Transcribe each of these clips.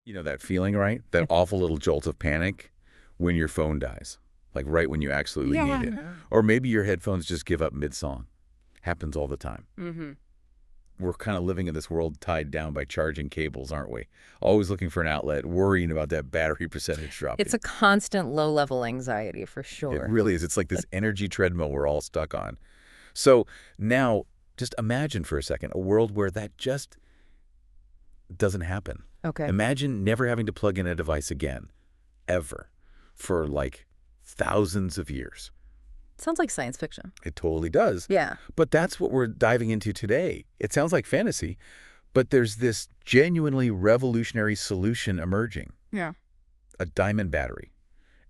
You know that feeling, right? That awful little jolt of panic when your phone dies, like right when you absolutely need it. Or maybe your headphones just give up mid-song. Happens all the time. Mm-hmm. We're kind of living in this world tied down by charging cables, aren't we? Always looking for an outlet, worrying about that battery percentage dropping. It's a constant low-level anxiety for It sure. really is. It's like this energy treadmill we're all stuck on. So now just imagine for a second a world where that just doesn't happen. Okay. Imagine never having to plug in a device again, ever, for like thousands of years. Sounds like science fiction. It totally does. Yeah. But that's what we're diving into today. It sounds like fantasy, but there's this genuinely revolutionary solution emerging. Yeah. A diamond battery.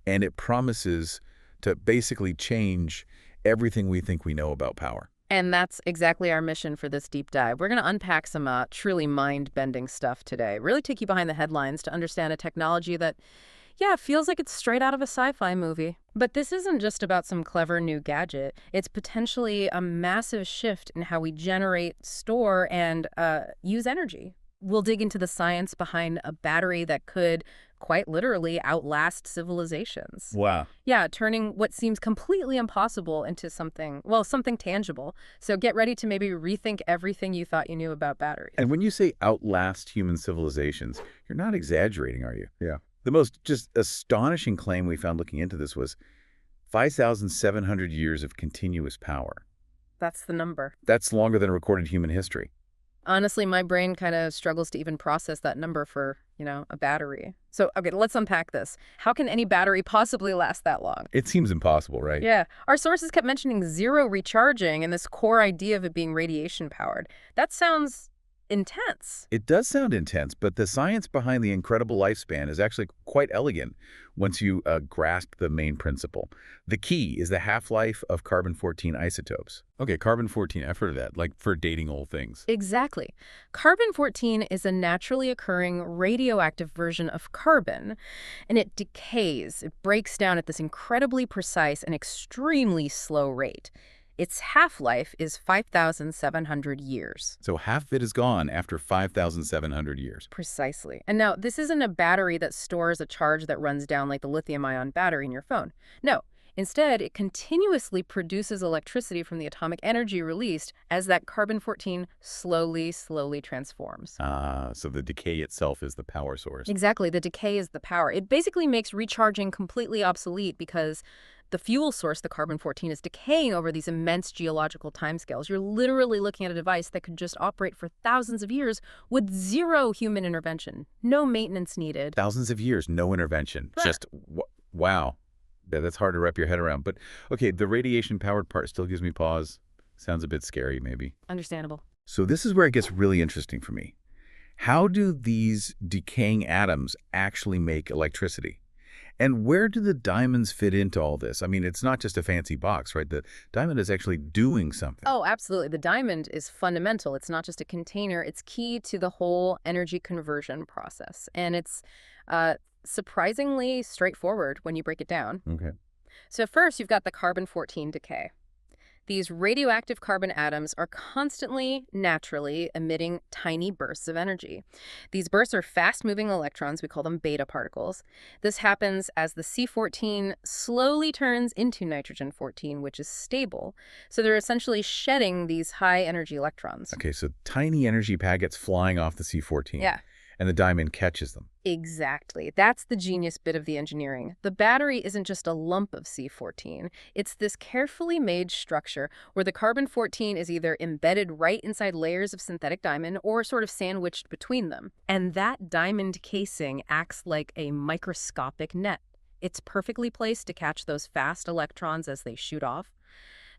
And it promises to basically change everything we think we know about power. And that's exactly our mission for this deep dive. We're going to unpack some truly mind-bending stuff today. Really take you behind the headlines to understand a technology that, yeah, feels like it's straight out of a sci-fi movie. But this isn't just about some clever new gadget. It's potentially a massive shift in how we generate, store, and use energy. We'll dig into the science behind a battery that could quite literally outlast civilizations. Wow. Yeah, turning what seems completely impossible into something, well, something tangible. So get ready to maybe rethink everything you thought you knew about batteries. And when you say outlast human civilizations, you're not exaggerating, are you? Yeah. The most just astonishing claim we found looking into this was 5,700 years of continuous power. That's the number. That's longer than recorded human history. Honestly, my brain kind of struggles to even process that number for, a battery. So, okay, let's unpack this. How can any battery possibly last that long? It seems impossible, right? Yeah. Our sources kept mentioning zero recharging and this core idea of it being radiation powered. That sounds intense. It does sound intense, but the science behind the incredible lifespan is actually quite elegant once you grasp the main principle. The key is the half-life of carbon-14 isotopes. Okay, carbon-14, I've heard of that, like for dating old things. Exactly. Carbon-14 is a naturally occurring radioactive version of carbon, and it decays. It breaks down at this incredibly precise and extremely slow rate. Its half-life is 5,700 years. So half of it is gone after 5,700 years. Precisely. And now, this isn't a battery that stores a charge that runs down like the lithium-ion battery in your phone. No. Instead, it continuously produces electricity from the atomic energy released as that carbon-14 slowly transforms. So the decay itself is the power source. Exactly. The decay is the power. It basically makes recharging completely obsolete because the fuel source, the carbon-14, is decaying over these immense geological timescales. You're literally looking at a device that could just operate for thousands of years with zero human intervention. No maintenance needed. Thousands of years, no intervention. Just, wow. Yeah, that's hard to wrap your head around. But, okay, the radiation-powered part still gives me pause. Sounds a bit scary, maybe. Understandable. So this is where it gets really interesting for me. How do these decaying atoms actually make electricity? And where do the diamonds fit into all this? I mean, it's not just a fancy box, right? The diamond is actually doing something. Oh, absolutely. The diamond is fundamental. It's not just a container. It's key to the whole energy conversion process. And it's surprisingly straightforward when you break it down. Okay. So first, you've got the carbon-14 decay. These radioactive carbon atoms are constantly, naturally emitting tiny bursts of energy. These bursts are fast-moving electrons. We call them beta particles. This happens as the C14 slowly turns into nitrogen-14, which is stable. So they're essentially shedding these high-energy electrons. Okay, so tiny energy packets flying off the C14. Yeah. And the diamond catches them. Exactly. That's the genius bit of the engineering. The battery isn't just a lump of C14. It's this carefully made structure where the carbon-14 is either embedded right inside layers of synthetic diamond or sort of sandwiched between them. And that diamond casing acts like a microscopic net. It's perfectly placed to catch those fast electrons as they shoot off.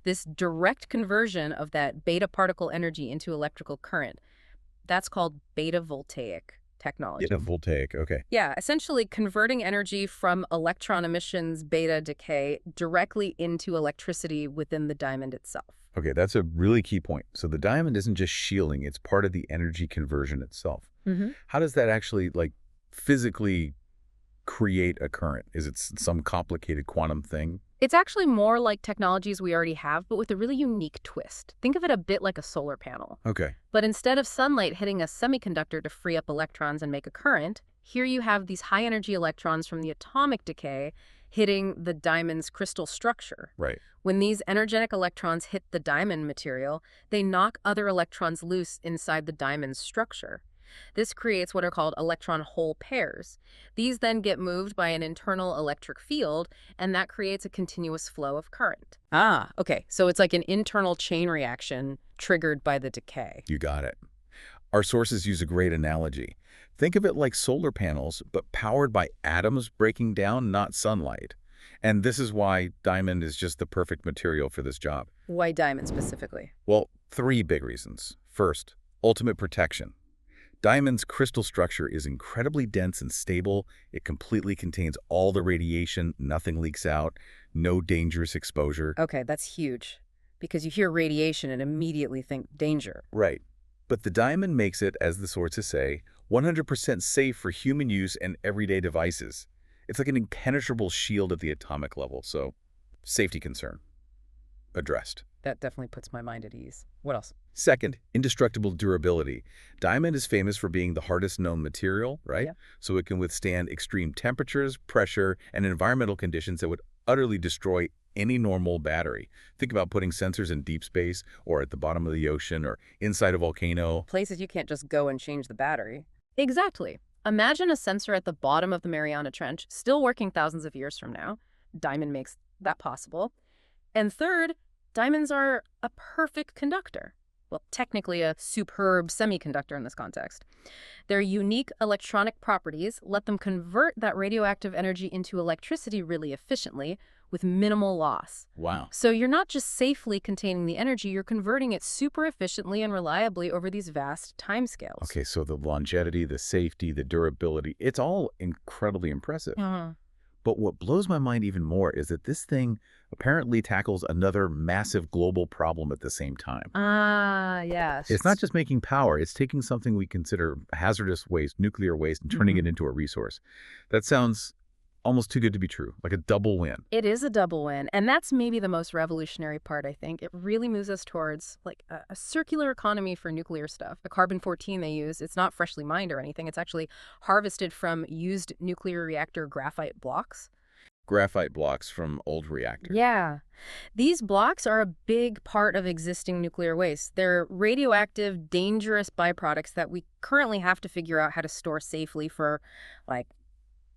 This direct conversion of that beta particle energy into electrical current, that's called beta voltaic technology. Beta voltaic, okay. Yeah, essentially converting energy from electron emissions, beta decay, directly into electricity within the diamond itself. Okay, that's a really key point. So the diamond isn't just shielding, it's part of the energy conversion itself. Mm-hmm. How does that actually, physically create a current? Is it some complicated quantum thing? It's actually more like technologies we already have, but with a really unique twist. Think of it a bit like a solar panel. Okay. But instead of sunlight hitting a semiconductor to free up electrons and make a current, Here you have these high-energy electrons from the atomic decay hitting the diamond's crystal structure. Right. When these energetic electrons hit the diamond material, they knock other electrons loose inside the diamond's structure. This creates what are called electron-hole pairs. These then get moved by an internal electric field, and that creates a continuous flow of current. Ah, okay. So it's like an internal chain reaction triggered by the decay. You got it. Our sources use a great analogy. Think of it like solar panels, but powered by atoms breaking down, not sunlight. And this is why diamond is just the perfect material for this job. Why diamond specifically? Well, 3 big reasons. First, ultimate protection. Diamond's crystal structure is incredibly dense and stable. It completely contains all the radiation, nothing leaks out, no dangerous exposure. Okay, that's huge. Because you hear radiation and immediately think danger. Right. But the diamond makes it, as the sources say, 100% safe for human use and everyday devices. It's like an impenetrable shield at the atomic level, so safety concern addressed. That definitely puts my mind at ease. What else? Second, indestructible durability. Diamond is famous for being the hardest known material, right? Yeah. So it can withstand extreme temperatures, pressure, and environmental conditions that would utterly destroy any normal battery. Think about putting sensors in deep space or at the bottom of the ocean or inside a volcano. Places you can't just go and change the battery. Exactly. Imagine a sensor at the bottom of the Mariana Trench, still working thousands of years from now. Diamond makes that possible. And third, diamonds are a perfect conductor. Well, technically a superb semiconductor in this context. Their unique electronic properties let them convert that radioactive energy into electricity really efficiently with minimal loss. Wow. So you're not just safely containing the energy, you're converting it super efficiently and reliably over these vast timescales. Okay, so the longevity, the safety, the durability, it's all incredibly impressive. But what blows my mind even more is that this thing apparently tackles another massive global problem at the same time. Ah, yes. It's not just making power, it's taking something we consider hazardous waste, nuclear waste, and turning it into a resource. That sounds almost too good to be true, like a double win. It is a double win, and that's maybe the most revolutionary part, I think. It really moves us towards like a circular economy for nuclear stuff. The carbon-14 they use, it's not freshly mined or anything. It's actually harvested from used nuclear reactor graphite blocks. Graphite blocks from old reactors. Yeah. These blocks are a big part of existing nuclear waste. They're radioactive, dangerous byproducts that we currently have to figure out how to store safely for, like,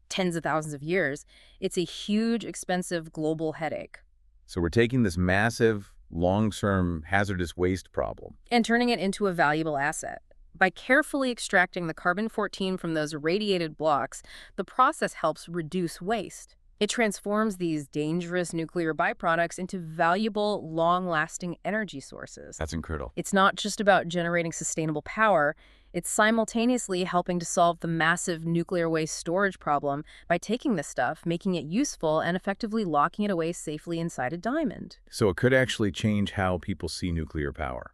tens of thousands of years. It's a huge, expensive global headache. So we're taking this massive, long-term hazardous waste problem And turning it into a valuable asset. By carefully extracting the carbon-14 from those irradiated blocks, the process helps reduce waste. It transforms these dangerous nuclear byproducts into valuable, long-lasting energy sources. That's incredible. It's not just about generating sustainable power. It's simultaneously helping to solve the massive nuclear waste storage problem by taking this stuff, making it useful, and effectively locking it away safely inside a diamond. So it could actually change how people see nuclear power,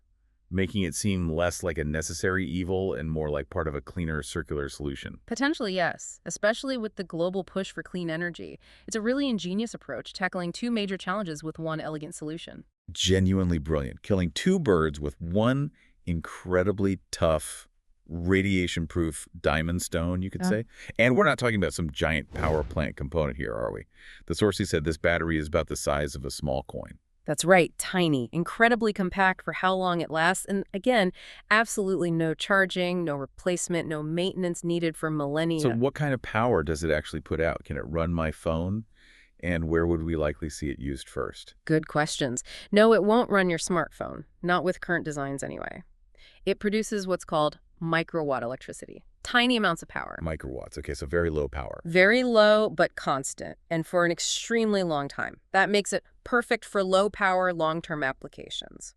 making it seem less like a necessary evil and more like part of a cleaner circular solution. Potentially, yes, especially with the global push for clean energy. It's a really ingenious approach, tackling two major challenges with one elegant solution. Genuinely brilliant, killing 2 birds with one incredibly tough, radiation-proof diamond stone, you could say. And we're not talking about some giant power plant component here, are we? The sources said this battery is about the size of a small coin. That's right, tiny, incredibly compact for how long it lasts, and again, absolutely no charging, no replacement, no maintenance needed for millennia. So what kind of power does it actually put out? Can it run my phone? And where would we likely see it used first? Good questions. No, it won't run your smartphone, not with current designs anyway. It produces what's called microwatt electricity, tiny amounts of power. Microwatts, okay, so very low power. Very low, but constant, and for an extremely long time. That makes it perfect for low-power, long-term applications.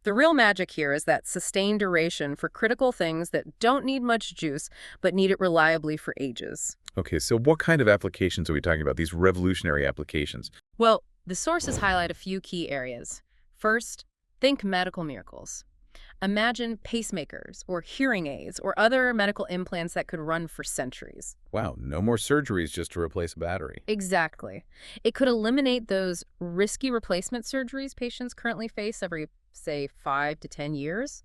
The real magic here is that sustained duration for critical things that don't need much juice, but need it reliably for ages. Okay, so what kind of applications are we talking about, these revolutionary applications? Well, the sources highlight a few key areas. First, think medical miracles. Imagine pacemakers or hearing aids or other medical implants that could run for centuries. Wow, no more surgeries just to replace a battery. Exactly. It could eliminate those risky replacement surgeries patients currently face every, say, 5 to 10 years.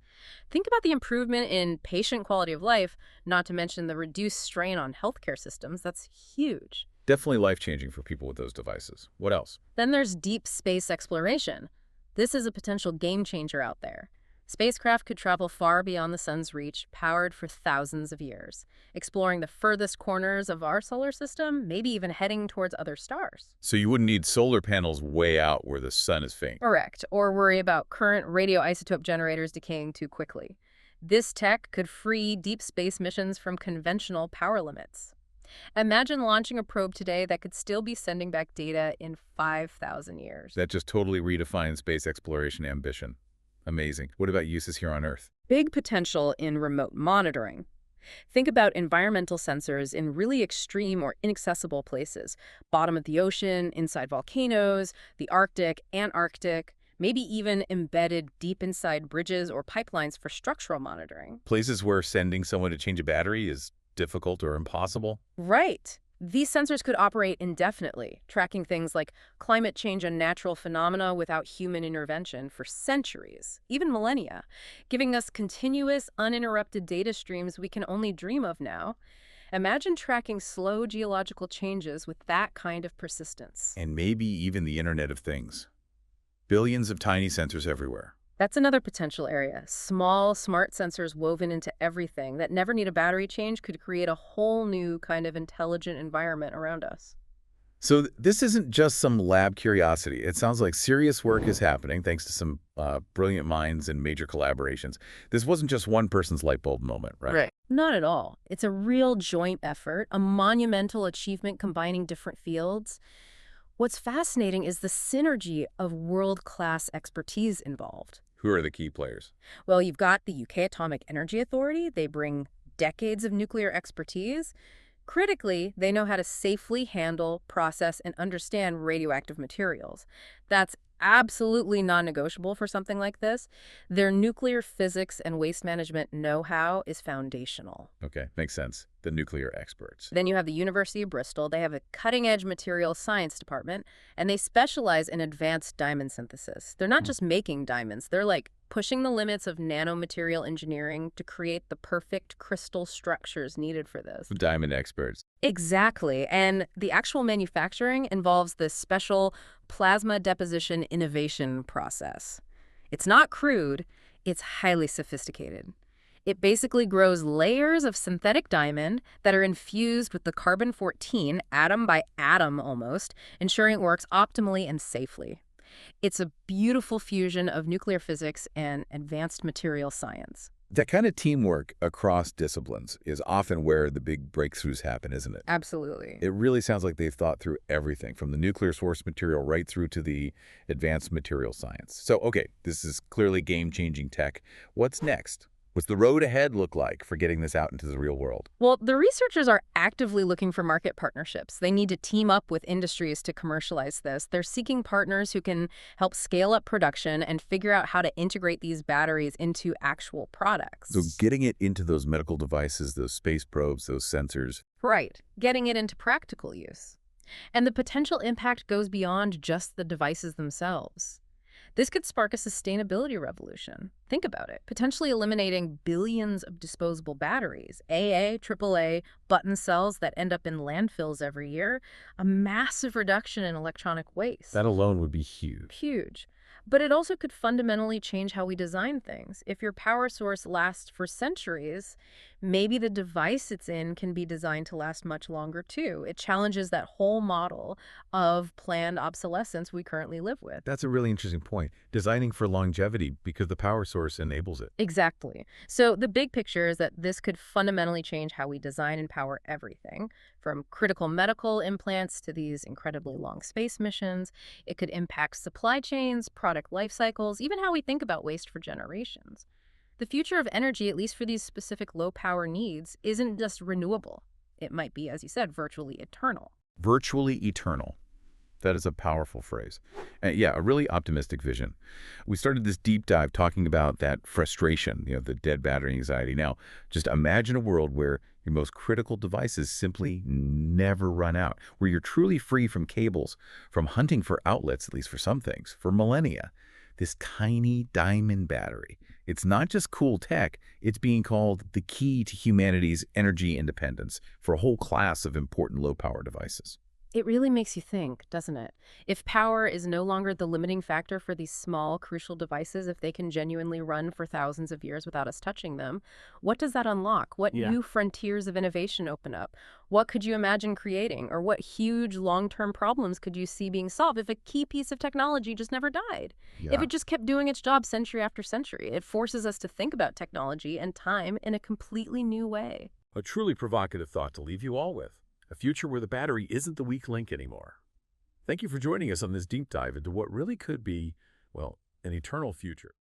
Think about the improvement in patient quality of life, not to mention the reduced strain on healthcare systems. That's huge. Definitely life-changing for people with those devices. What else? Then there's deep space exploration. This is a potential game changer out there. Spacecraft could travel far beyond the sun's reach, powered for thousands of years, exploring the furthest corners of our solar system, maybe even heading towards other stars. So you wouldn't need solar panels way out where the sun is faint. Correct, or worry about current radioisotope generators decaying too quickly. This tech could free deep space missions from conventional power limits. Imagine launching a probe today that could still be sending back data in 5,000 years. That just totally redefines space exploration ambition. Amazing. What about uses here on Earth? Big potential in remote monitoring. Think about environmental sensors in really extreme or inaccessible places. Bottom of the ocean, inside volcanoes, the Arctic, Antarctic, maybe even embedded deep inside bridges or pipelines for structural monitoring. Places where sending someone to change a battery is difficult or impossible? Right. These sensors could operate indefinitely, tracking things like climate change and natural phenomena without human intervention for centuries, even millennia, giving us continuous, uninterrupted data streams we can only dream of now. Imagine tracking slow geological changes with that kind of persistence. And maybe even the Internet of Things. Billions of tiny sensors everywhere. That's another potential area. Small, smart sensors woven into everything that never need a battery change could create a whole new kind of intelligent environment around us. So this isn't just some lab curiosity. It sounds like serious work is happening thanks to some brilliant minds and major collaborations. This wasn't just one person's light bulb moment, right? Right. Not at all. It's a real joint effort, a monumental achievement combining different fields. What's fascinating is the synergy of world-class expertise involved. Who are the key players? Well, you've got the UK Atomic Energy Authority. They bring decades of nuclear expertise. Critically, they know how to safely handle, process, and understand radioactive materials. That's absolutely non-negotiable for something like this. Their nuclear physics and waste management know-how is foundational. Okay, makes sense. The nuclear experts. Then you have the University of Bristol. They have a cutting-edge materials science department, and they specialize in advanced diamond synthesis. They're not just making diamonds. They're like pushing the limits of nanomaterial engineering to create the perfect crystal structures needed for this. Diamond experts. Exactly. And the actual manufacturing involves this special plasma deposition innovation process. It's not crude, it's highly sophisticated. It basically grows layers of synthetic diamond that are infused with the carbon-14, atom by atom almost, ensuring it works optimally and safely. It's a beautiful fusion of nuclear physics and advanced material science. That kind of teamwork across disciplines is often where the big breakthroughs happen, isn't it? Absolutely. It really sounds like they've thought through everything, from the nuclear source material right through to the advanced material science. So, okay, this is clearly game-changing tech. What's next? What's the road ahead look like for getting this out into the real world? Well, the researchers are actively looking for market partnerships. They need to team up with industries to commercialize this. They're seeking partners who can help scale up production and figure out how to integrate these batteries into actual products. So getting it into those medical devices, those space probes, those sensors. Right, getting it into practical use. And the potential impact goes beyond just the devices themselves. This could spark a sustainability revolution. Think about it. Potentially eliminating billions of disposable batteries, AA, AAA, button cells that end up in landfills every year, a massive reduction in electronic waste. That alone would be huge. Huge. But it also could fundamentally change how we design things. If your power source lasts for centuries, maybe the device it's in can be designed to last much longer too. It challenges that whole model of planned obsolescence we currently live with. That's a really interesting point. Designing for longevity because the power source enables it. Exactly. So the big picture is that this could fundamentally change how we design and power everything, from critical medical implants to these incredibly long space missions. It could impact supply chains, product life cycles, even how we think about waste for generations. The future of energy, at least for these specific low-power needs, isn't just renewable. It might be, as you said, virtually eternal. Virtually eternal. That is a powerful phrase. And yeah, a really optimistic vision. We started this deep dive talking about that frustration, the dead battery anxiety. Now, just imagine a world where your most critical devices simply never run out, where you're truly free from cables, from hunting for outlets, at least for some things, for millennia. This tiny diamond battery. It's not just cool tech, it's being called the key to humanity's energy independence for a whole class of important low-power devices. It really makes you think, doesn't it? If power is no longer the limiting factor for these small, crucial devices, if they can genuinely run for thousands of years without us touching them, what does that unlock? What Yeah. new frontiers of innovation open up? What could you imagine creating? Or what huge long-term problems could you see being solved if a key piece of technology just never died? If Yeah. it just kept doing its job century after century, it forces us to think about technology and time in a completely new way. A truly provocative thought to leave you all with. A future where the battery isn't the weak link anymore. Thank you for joining us on this deep dive into what really could be, well, an eternal future.